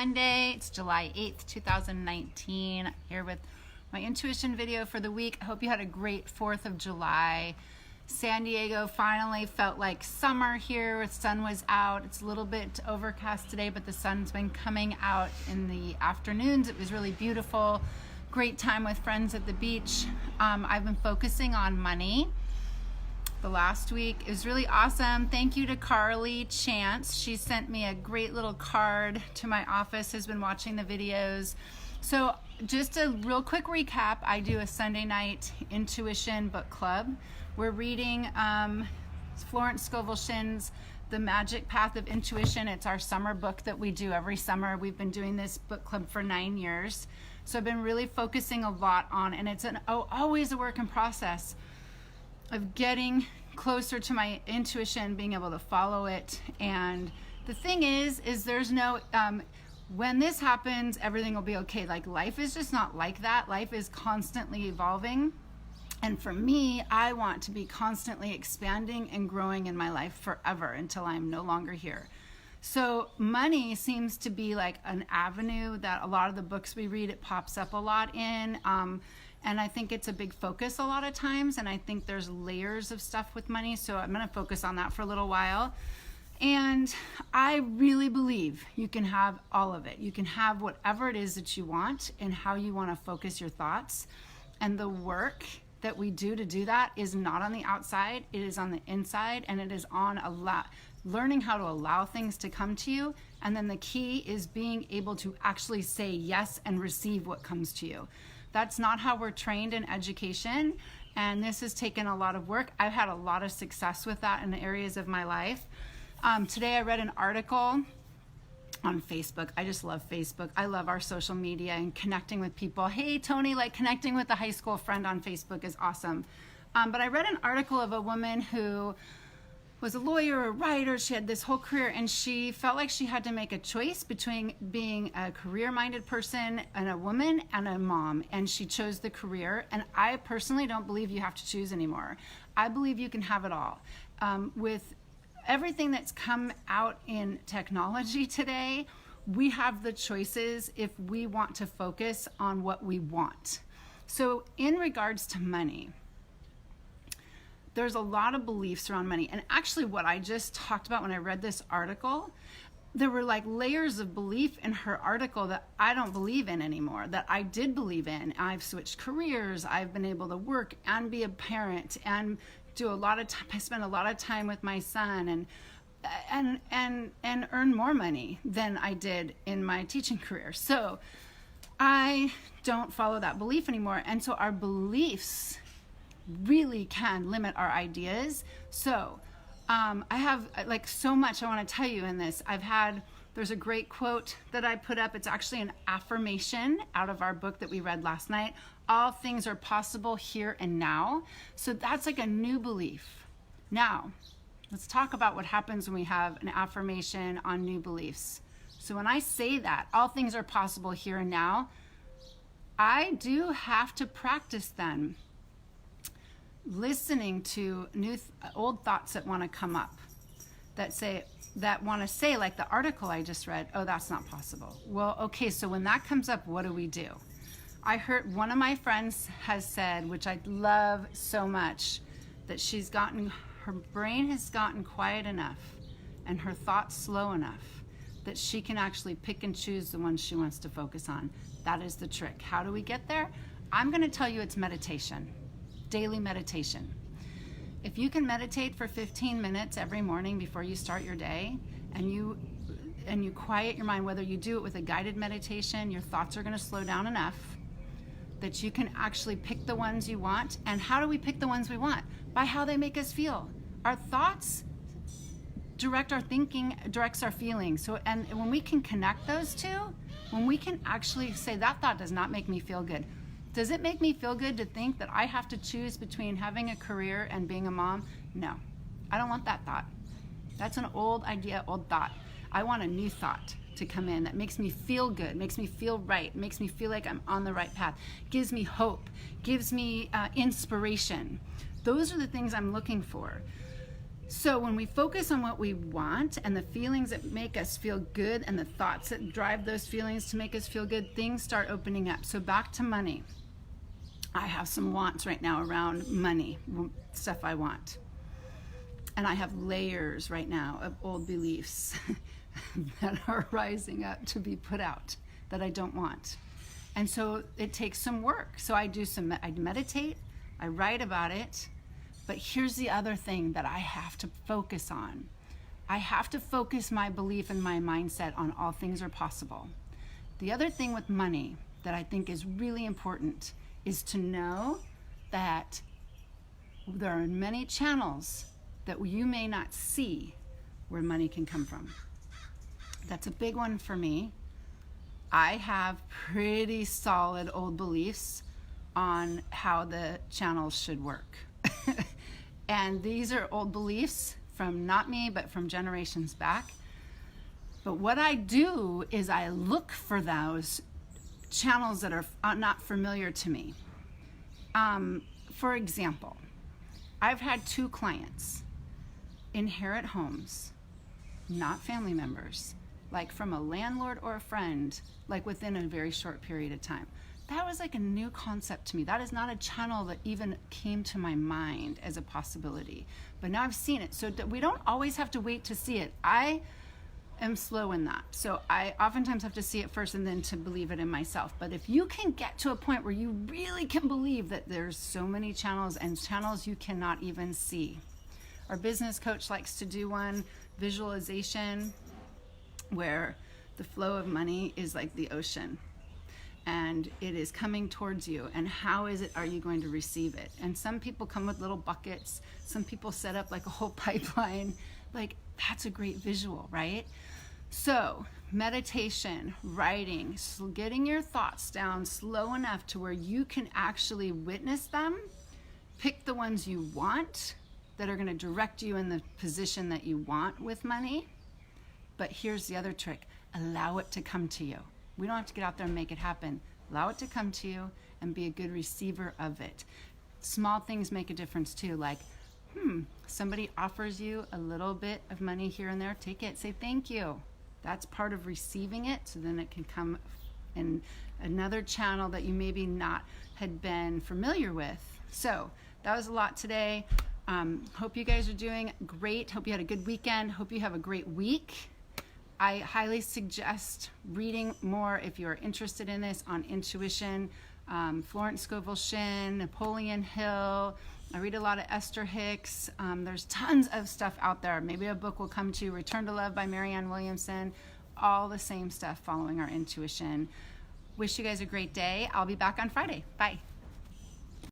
Monday. It's July 8th, 2019. Here with my intuition video for the week. I hope you had a great 4th of July. San Diego finally felt like summer here. The sun was out. It's a little bit overcast today, but the sun's been coming out in the afternoons. It was really beautiful. Great time with friends at the beach. I've been focusing on money the last week. It was really awesome. Thank you to Carly Chance. She sent me a great little card to my office, has been watching the videos. So just a real quick recap, I do a Sunday night intuition book club. We're reading Florence Scovel Shinn's The Magic Path of Intuition. It's our summer book that we do every summer. We've been doing this book club for 9 years. So I've been really focusing a lot on, and it's always a work in process of getting closer to my intuition, being able to follow it. And the thing is there's no, when this happens, everything will be okay. Like, life is just not like that. Life is constantly evolving. And for me, I want to be constantly expanding and growing in my life forever until I'm no longer here. So money seems to be like an avenue that a lot of the books we read, it pops up a lot in. And I think it's a big focus a lot of times. And I think there's layers of stuff with money. So I'm going to focus on that for a little while. And I really believe you can have all of it. You can have whatever it is that you want and how you want to focus your thoughts. And the work that we do to do that is not on the outside. It is on the inside, and it is on learning how to allow things to come to you. And then the key is being able to actually say yes and receive what comes to you. That's not how we're trained in education, and this has taken a lot of work. I've had a lot of success with that in areas of my life. Today I read an article on Facebook. I just love Facebook. I love our social media and connecting with people. Hey, Tony, like connecting with a high school friend on Facebook is awesome. But I read an article of a woman who was a lawyer, a writer. She had this whole career, and she felt like she had to make a choice between being a career-minded person and a woman and a mom, and she chose the career. And I personally don't believe you have to choose anymore. I believe you can have it all. With everything that's come out in technology today, we have the choices if we want to focus on what we want. So in regards to money, there's a lot of beliefs around money. And actually what I just talked about when I read this article, there were like layers of belief in her article that I don't believe in anymore, that I did believe in. I've switched careers. I've been able to work and be a parent and do a lot of time. I spend a lot of time with my son and earn more money than I did in my teaching career. So I don't follow that belief anymore. And so our beliefs really can limit our ideas. So I have like so much I want to tell you in this. There's a great quote that I put up. It's actually an affirmation out of our book that we read last night. All things are possible here and now. So that's like a new belief. Now, let's talk about what happens when we have an affirmation on new beliefs. So when I say that, all things are possible here and now, I do have to practice then listening to old thoughts that want to come up, that want to say, like the article I just read, oh, that's not possible. Well, okay, so when that comes up, what do we do? I heard one of my friends has said, which I love so much, that her brain has gotten quiet enough and her thoughts slow enough that she can actually pick and choose the ones she wants to focus on. That is the trick. How do we get there? I'm going to tell you it's meditation. Daily meditation. If you can meditate for 15 minutes every morning before you start your day, and you quiet your mind, whether you do it with a guided meditation, your thoughts are going to slow down enough that you can actually pick the ones you want. And how do we pick the ones we want? By how they make us feel. Our thoughts direct our thinking, directs our feelings. So, and when we can connect those two, when we can actually say that thought does not make me feel good. Does it make me feel good to think that I have to choose between having a career and being a mom? No, I don't want that thought. That's an old idea, old thought. I want a new thought to come in that makes me feel good, makes me feel right, makes me feel like I'm on the right path, gives me hope, gives me inspiration. Those are the things I'm looking for. So when we focus on what we want and the feelings that make us feel good and the thoughts that drive those feelings to make us feel good, things start opening up. So back to money. I have some wants right now around money, stuff I want. And I have layers right now of old beliefs that are rising up to be put out that I don't want. And so it takes some work. So I meditate, I write about it, but here's the other thing that I have to focus on. I have to focus my belief and my mindset on all things are possible. The other thing with money that I think is really important is to know that there are many channels that you may not see where money can come from. That's a big one for me. I have pretty solid old beliefs on how the channels should work. And these are old beliefs from not me, but from generations back. But what I do is I look for those channels that are not familiar to me. For example, I've had 2 clients inherit homes, not family members, like from a landlord or a friend, like within a very short period of time. That was like a new concept to me. That is not a channel that even came to my mind as a possibility. But now I've seen it. So we don't always have to wait to see it. I am slow in that. So I oftentimes have to see it first and then to believe it in myself. But if you can get to a point where you really can believe that there's so many channels and channels you cannot even see. Our business coach likes to do one visualization where the flow of money is like the ocean. And it is coming towards you, and how are you going to receive it? And some people come with little buckets, some people set up like a whole pipeline. Like, that's a great visual, right? So meditation, writing, getting your thoughts down slow enough to where you can actually witness them, pick the ones you want that are going to direct you in the position that you want with money. But here's the other trick: allow it to come to you. We don't have to get out there and make it happen. Allow it to come to you and be a good receiver of it. Small things make a difference too, like, somebody offers you a little bit of money here and there, take it, say thank you. That's part of receiving it, so then it can come in another channel that you maybe not had been familiar with. So that was a lot today. Hope you guys are doing great. Hope you had a good weekend. Hope you have a great week. I highly suggest reading more if you're interested in this on intuition. Florence, Scovel, Shinn, Napoleon Hill. I read a lot of Esther Hicks. There's tons of stuff out there. Maybe a book will come to you. Return to Love by Marianne Williamson. All the same stuff following our intuition. Wish you guys a great day. I'll be back on Friday. Bye.